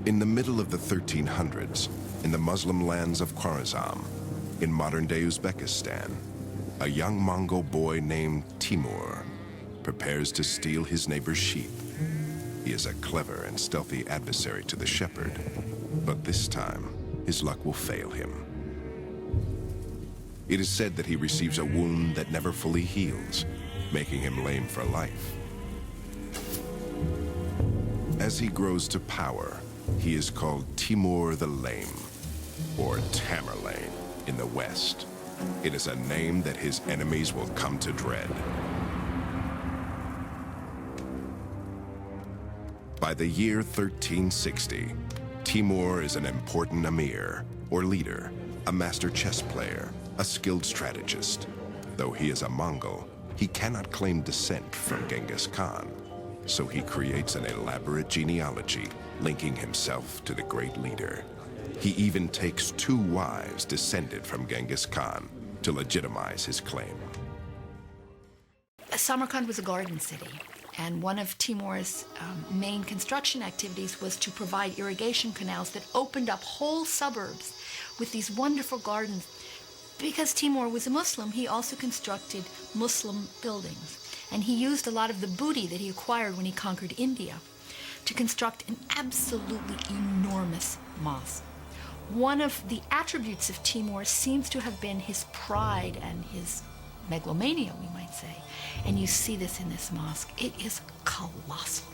In the middle of the 1300s, in the Muslim lands of Khwarezm, in modern-day Uzbekistan, a young Mongol boy named Timur prepares to steal his neighbor's sheep. He is a clever and stealthy adversary to the shepherd, but this time, his luck will fail him. It is said that he receives a wound that never fully heals, making him lame for life. As he grows to power, he is called Timur the Lame, or Tamerlane in the West. It is a name that his enemies will come to dread. By the year 1360, Timur is an important emir, or leader, a master chess player, a skilled strategist. Though he is a Mongol, he cannot claim descent from Genghis Khan, so he creates an elaborate genealogy linking himself to the great leader. He even takes 2 wives descended from Genghis Khan to legitimize his claim. Samarkand was a garden city, and one of Timur's main construction activities was to provide irrigation canals that opened up whole suburbs with these wonderful gardens. Because Timur was a Muslim, he also constructed Muslim buildings, and he used a lot of the booty that he acquired when he conquered India to construct an absolutely enormous mosque. One of the attributes of Timur seems to have been his pride and his megalomania, we might say. And you see this in this mosque. It is colossal.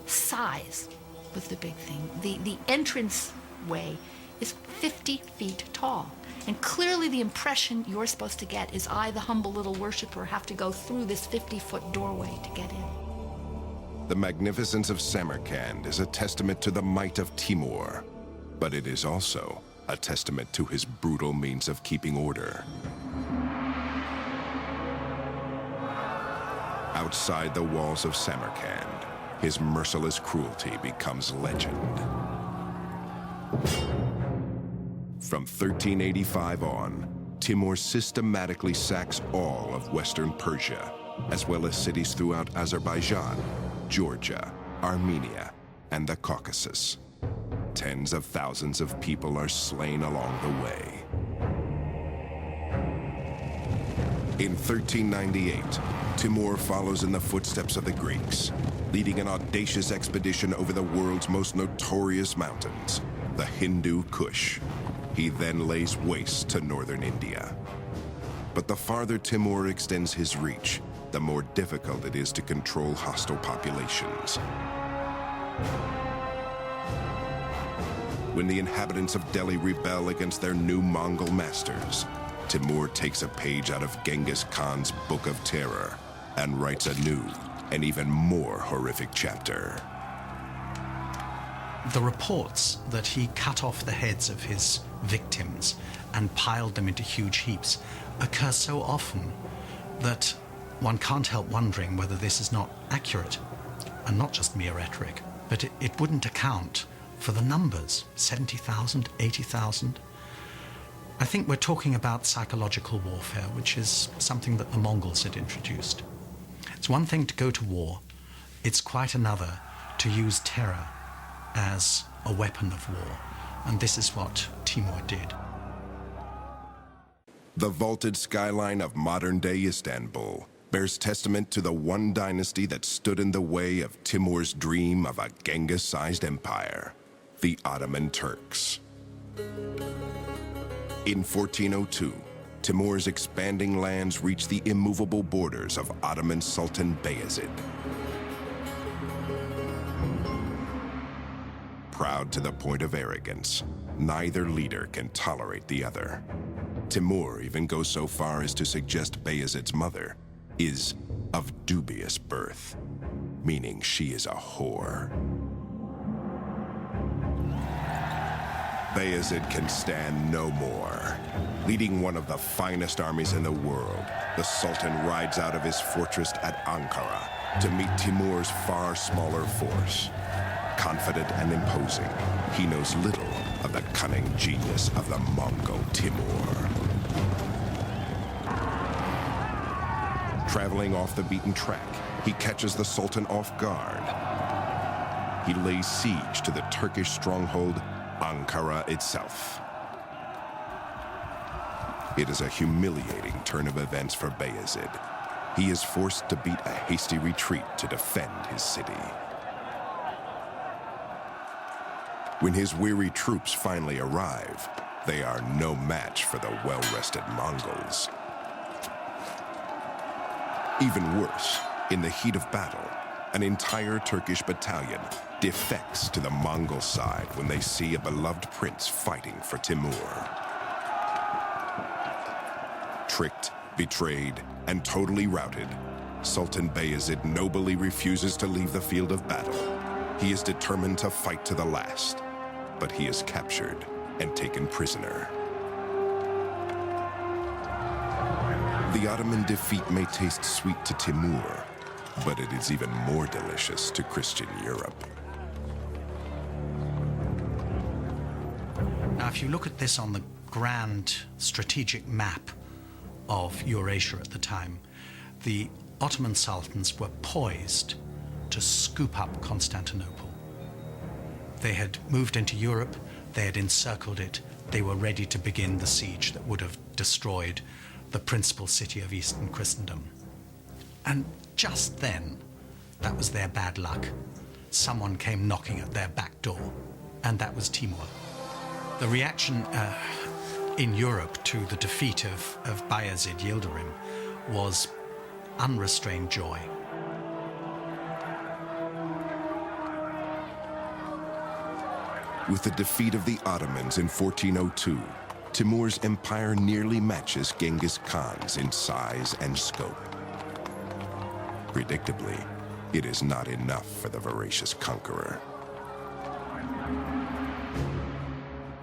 Size was the big thing. The entrance way is 50 feet tall. And clearly the impression you're supposed to get is I, the humble little worshiper, have to go through this 50-foot doorway to get in. The magnificence of Samarkand is a testament to the might of Timur, but it is also a testament to his brutal means of keeping order. Outside the walls of Samarkand, his merciless cruelty becomes legend. From 1385 on, Timur systematically sacks all of Western Persia, as well as cities throughout Azerbaijan, Georgia, Armenia, and the Caucasus. Tens of thousands of people are slain along the way. In 1398, Timur follows in the footsteps of the Greeks, leading an audacious expedition over the world's most notorious mountains, the Hindu Kush. He then lays waste to northern India. But the farther Timur extends his reach, the more difficult it is to control hostile populations. When the inhabitants of Delhi rebel against their new Mongol masters, Timur takes a page out of Genghis Khan's Book of Terror and writes a new and even more horrific chapter. The reports that he cut off the heads of his victims and piled them into huge heaps occur so often that one can't help wondering whether this is not accurate and not just mere rhetoric, but it wouldn't account for the numbers, 70,000, 80,000. I think we're talking about psychological warfare, which is something that the Mongols had introduced. It's one thing to go to war. It's quite another to use terror as a weapon of war. And this is what Timur did. The vaulted skyline of modern-day Istanbul bears testament to the one dynasty that stood in the way of Timur's dream of a Genghis-sized empire, the Ottoman Turks. In 1402, Timur's expanding lands reached the immovable borders of Ottoman Sultan Bayezid. Proud to the point of arrogance, neither leader can tolerate the other. Timur even goes so far as to suggest Bayezid's mother is of dubious birth, meaning she is a whore. Bayezid can stand no more. Leading one of the finest armies in the world, the Sultan rides out of his fortress at Ankara to meet Timur's far smaller force. Confident and imposing, he knows little of the cunning genius of the Mongol Timur. Traveling off the beaten track, he catches the Sultan off guard. he lays siege to the Turkish stronghold Ankara itself. It is a humiliating turn of events for Bayezid. He is forced to beat a hasty retreat to defend his city. When his weary troops finally arrive, they are no match for the well-rested Mongols. Even worse, in the heat of battle, an entire Turkish battalion defects to the Mongol side when they see a beloved prince fighting for Timur. Tricked, betrayed, and totally routed, Sultan Bayezid nobly refuses to leave the field of battle. He is determined to fight to the last, but he is captured and taken prisoner. The Ottoman defeat may taste sweet to Timur, but it is even more delicious to Christian Europe. Now, if you look at this on the grand strategic map of Eurasia at the time, the Ottoman sultans were poised to scoop up Constantinople. They had moved into Europe, they had encircled it, they were ready to begin the siege that would have destroyed the principal city of Eastern Christendom. And just then, that was their bad luck. Someone came knocking at their back door, and that was Timur. The reaction in Europe to the defeat of Bayezid Yildirim was unrestrained joy. With the defeat of the Ottomans in 1402, Timur's empire nearly matches Genghis Khan's in size and scope. Predictably, it is not enough for the voracious conqueror.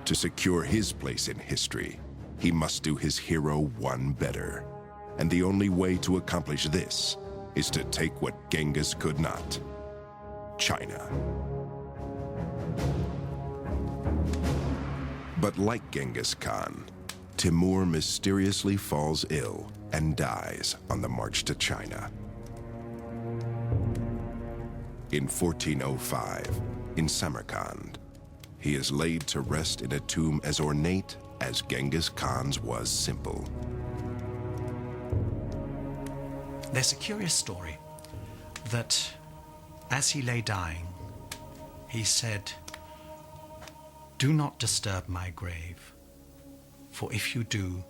To secure his place in history, he must do his hero one better. And the only way to accomplish this is to take what Genghis could not: China. But like Genghis Khan, Timur mysteriously falls ill and dies on the march to China. In 1405, in Samarkand, he is laid to rest in a tomb as ornate as Genghis Khan's was simple. There's a curious story that as he lay dying, he said, "Do not disturb my grave, for if you do,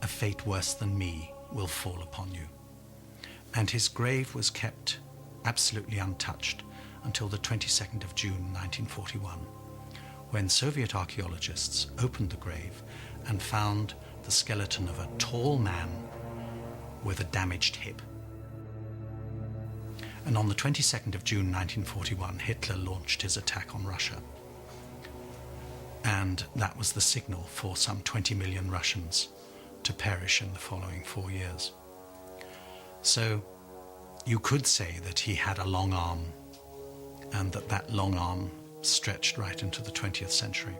a fate worse than me will fall upon you." And his grave was kept absolutely untouched until the 22nd of June 1941, when Soviet archaeologists opened the grave and found the skeleton of a tall man with a damaged hip. And on the 22nd of June 1941, Hitler launched his attack on Russia. And that was the signal for some 20 million Russians to perish in the following 4 years. So you could say that he had a long arm, and that long arm stretched right into the 20th century.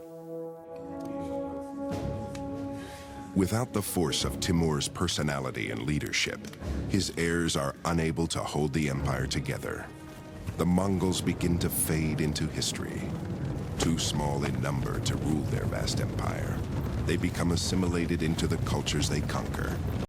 Without the force of Timur's personality and leadership, his heirs are unable to hold the empire together. The Mongols begin to fade into history. Too small in number to rule their vast empire, they become assimilated into the cultures they conquer.